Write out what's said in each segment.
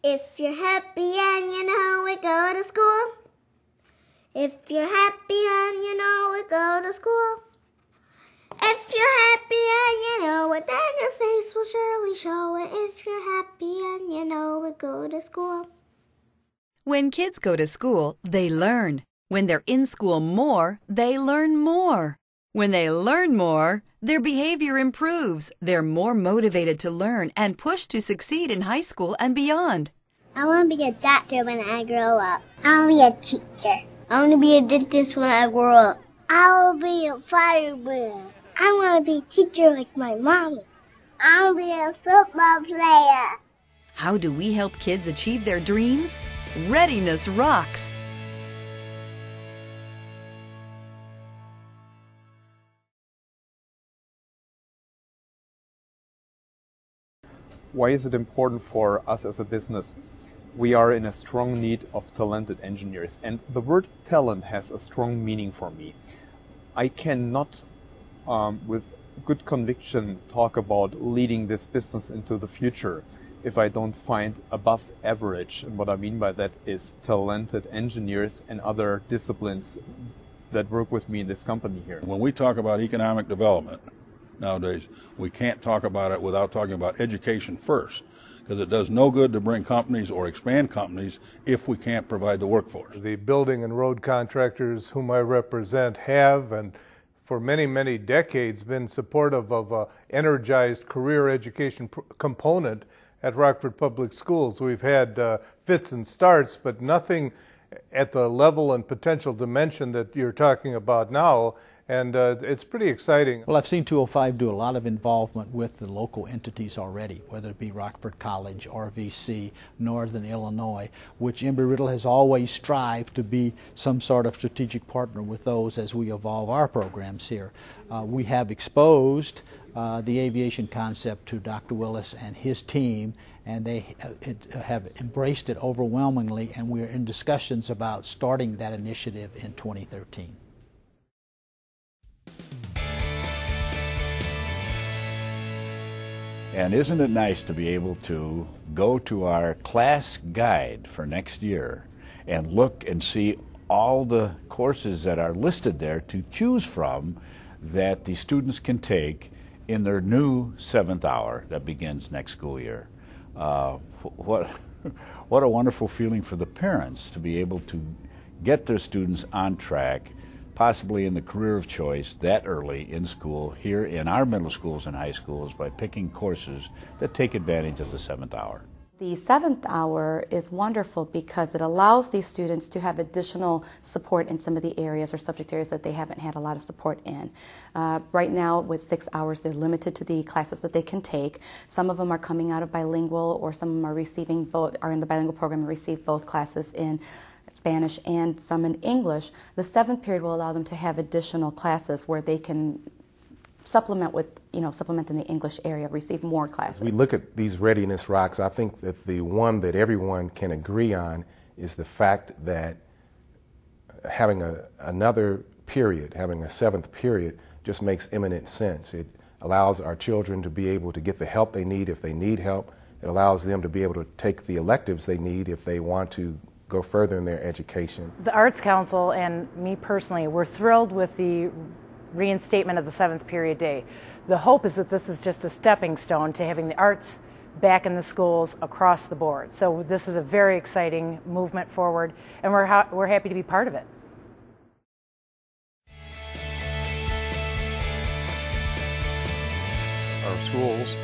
If you're happy and you know it, go to school. If you're happy and you know it, go to school. If you're happy and you know it, then your face will surely show it. If you're happy and you know it, go to school. When kids go to school, they learn. When they're in school more, they learn more. When they learn more, their behavior improves. They're more motivated to learn and pushed to succeed in high school and beyond. I want to be a doctor when I grow up. I want to be a teacher. I want to be a dentist when I grow up. I will be a fireman. I want to be a teacher like my mommy. I want to be a football player. How do we help kids achieve their dreams? Readiness Rocks! Why is it important for us as a business? We are in a strong need of talented engineers, and the word talent has a strong meaning for me. I cannot, with good conviction, talk about leading this business into the future if I don't find above average, and what I mean by that is talented engineers and other disciplines that work with me in this company here. When we talk about economic development nowadays, we can't talk about it without talking about education first, because it does no good to bring companies or expand companies if we can't provide the workforce. The building and road contractors whom I represent have, and for many, many decades, been supportive of an energized career education component at Rockford Public Schools. We've had fits and starts, but nothing at the level and potential dimension that you're talking about now. And it's pretty exciting. Well, I've seen 205 do a lot of involvement with the local entities already, whether it be Rockford College, RVC, Northern Illinois, which Embry-Riddle has always strived to be some sort of strategic partner with those as we evolve our programs here. We have exposed the aviation concept to Dr. Willis and his team, and they have embraced it overwhelmingly, and we're in discussions about starting that initiative in 2013. And isn't it nice to be able to go to our class guide for next year and look and see all the courses that are listed there to choose from that the students can take in their new 7th hour that begins next school year. What a wonderful feeling for the parents to be able to get their students on track, possibly in the career of choice that early in school here in our middle schools and high schools by picking courses that take advantage of the 7th hour. The 7th hour is wonderful because it allows these students to have additional support in some of the areas or subject areas that they haven't had a lot of support in. Right now with 6 hours they're limited to the classes that they can take. Some of them are coming out of bilingual, or some of them are receiving both, are in the bilingual program and receive both classes in Spanish and some in English. The 7th period will allow them to have additional classes where they can supplement with, supplement in the English area, receive more classes. We look at these Readiness Rocks. I think that the one that everyone can agree on is the fact that having another period, having a 7th period, just makes eminent sense. It allows our children to be able to get the help they need if they need help. It allows them to be able to take the electives they need if they want to go further in their education. The Arts Council and me personally, we're thrilled with the reinstatement of the 7th period day. The hope is that this is just a stepping stone to having the arts back in the schools across the board. So this is a very exciting movement forward, and we're happy to be part of it. Our schools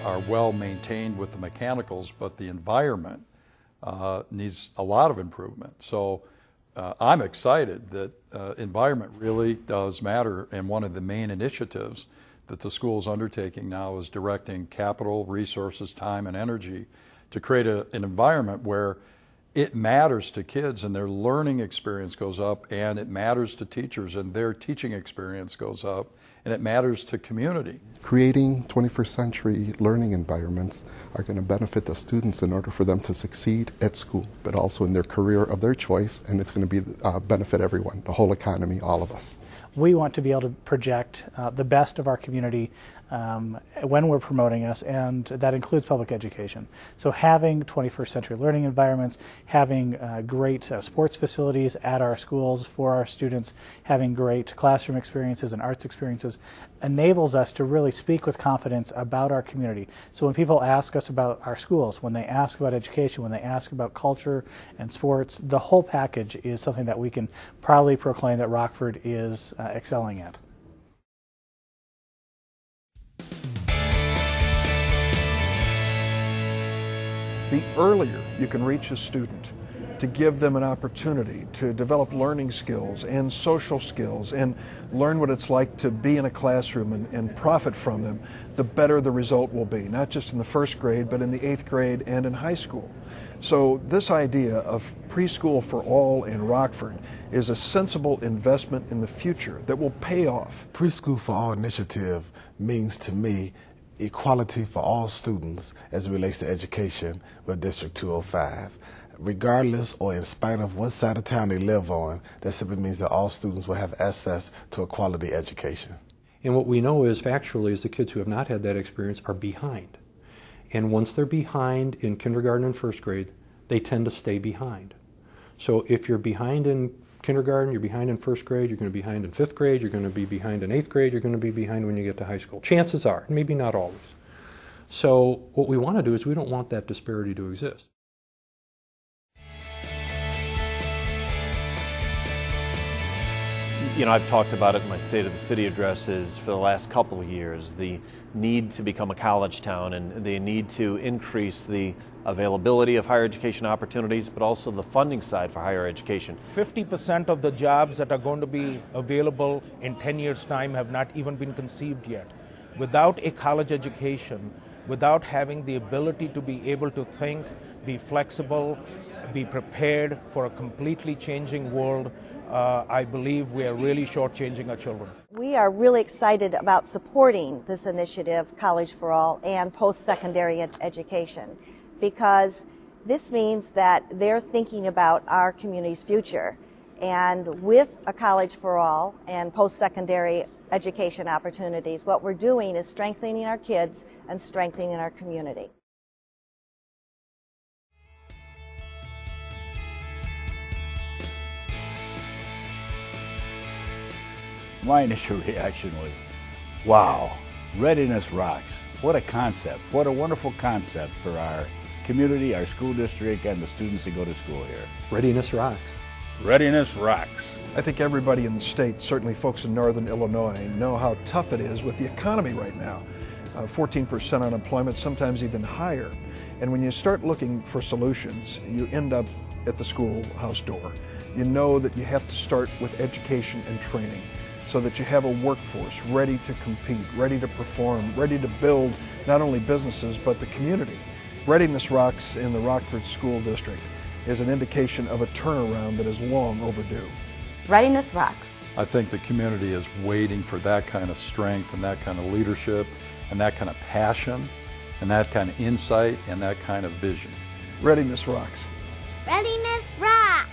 are well maintained with the mechanicals, but the environment needs a lot of improvement. So I'm excited that environment really does matter, and one of the main initiatives that the school is undertaking now is directing capital, resources, time, and energy to create an environment where it matters to kids and their learning experience goes up, and it matters to teachers and their teaching experience goes up, and it matters to community. Creating 21st century learning environments are going to benefit the students in order for them to succeed at school, but also in their career of their choice, and it's going to be benefit everyone, the whole economy, all of us. we want to be able to project the best of our community when we're promoting us, and that includes public education. So having 21st century learning environments, having great sports facilities at our schools for our students, having great classroom experiences and arts experiences enables us to really speak with confidence about our community. So when people ask us about our schools, when they ask about education, when they ask about culture and sports, the whole package is something that we can proudly proclaim that Rockford is excelling at. The earlier you can reach a student to give them an opportunity to develop learning skills and social skills and learn what it's like to be in a classroom and profit from them, the better the result will be, not just in the first grade, but in the 8th grade and in high school. So this idea of preschool for all in Rockford is a sensible investment in the future that will pay off. Preschool for All initiative means to me equality for all students as it relates to education with District 205. Regardless or in spite of what side of town they live on, that simply means that all students will have access to a quality education. And what we know is factually is the kids who have not had that experience are behind. And once they're behind in kindergarten and first grade, they tend to stay behind. So if you're behind in kindergarten, you're behind in first grade, you're going to be behind in 5th grade, you're going to be behind in 8th grade, you're going to be behind when you get to high school. Chances are, maybe not always. So what we want to do is we don't want that disparity to exist. You know, I've talked about it in my State of the City addresses for the last couple of years, the need to become a college town and the need to increase the availability of higher education opportunities, but also the funding side for higher education. 50% of the jobs that are going to be available in 10 years' time have not even been conceived yet. Without a college education, without having the ability to be able to think, be flexible, be prepared for a completely changing world, I believe we are really shortchanging our children. We are really excited about supporting this initiative, College for All, and post-secondary education, because this means that they're thinking about our community's future. And with a College for All and post-secondary education opportunities, what we're doing is strengthening our kids and strengthening our community. My initial reaction was, wow, Readiness Rocks. What a concept. What a wonderful concept for our community, our school district, and the students that go to school here. Readiness Rocks. Readiness Rocks. I think everybody in the state, certainly folks in northern Illinois, know how tough it is with the economy right now. 14% unemployment, sometimes even higher. And when you start looking for solutions, you end up at the schoolhouse door. You know that you have to start with education and training, so that you have a workforce ready to compete, ready to perform, ready to build not only businesses but the community. Readiness Rocks in the Rockford School District is an indication of a turnaround that is long overdue. Readiness Rocks. I think the community is waiting for that kind of strength and that kind of leadership and that kind of passion and that kind of insight and that kind of vision. Readiness Rocks. Readiness Rocks.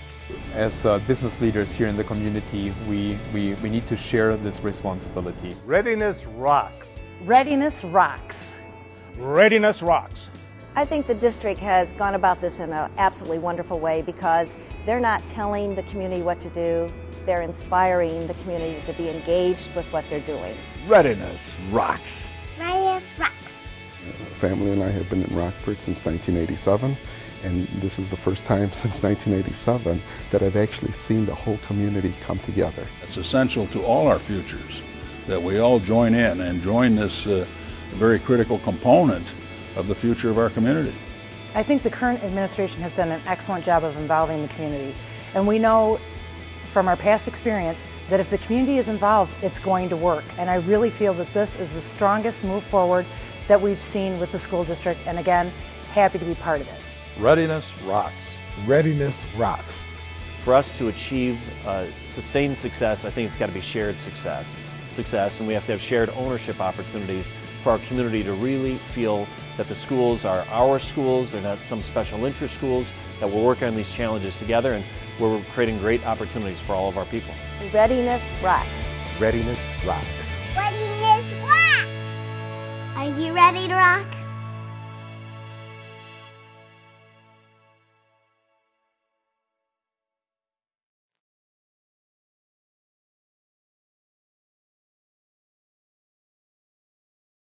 As business leaders here in the community, we need to share this responsibility. Readiness Rocks. Readiness Rocks. Readiness Rocks. I think the district has gone about this in an absolutely wonderful way, because they're not telling the community what to do, they're inspiring the community to be engaged with what they're doing. Readiness Rocks. Readiness Rocks. Family and I have been in Rockford since 1987. And this is the first time since 1987 that I've actually seen the whole community come together. It's essential to all our futures that we all join in and join this very critical component of the future of our community. I think the current administration has done an excellent job of involving the community. And we know from our past experience that if the community is involved, it's going to work. And I really feel that this is the strongest move forward that we've seen with the school district. And again, happy to be part of it. Readiness Rocks. Readiness Rocks. For us to achieve sustained success, I think it's got to be shared success, and we have to have shared ownership opportunities for our community to really feel that the schools are our schools, they're not some special interest schools, that we're working on these challenges together and we're creating great opportunities for all of our people. Readiness Rocks. Readiness Rocks. Readiness Rocks! Are you ready to rock?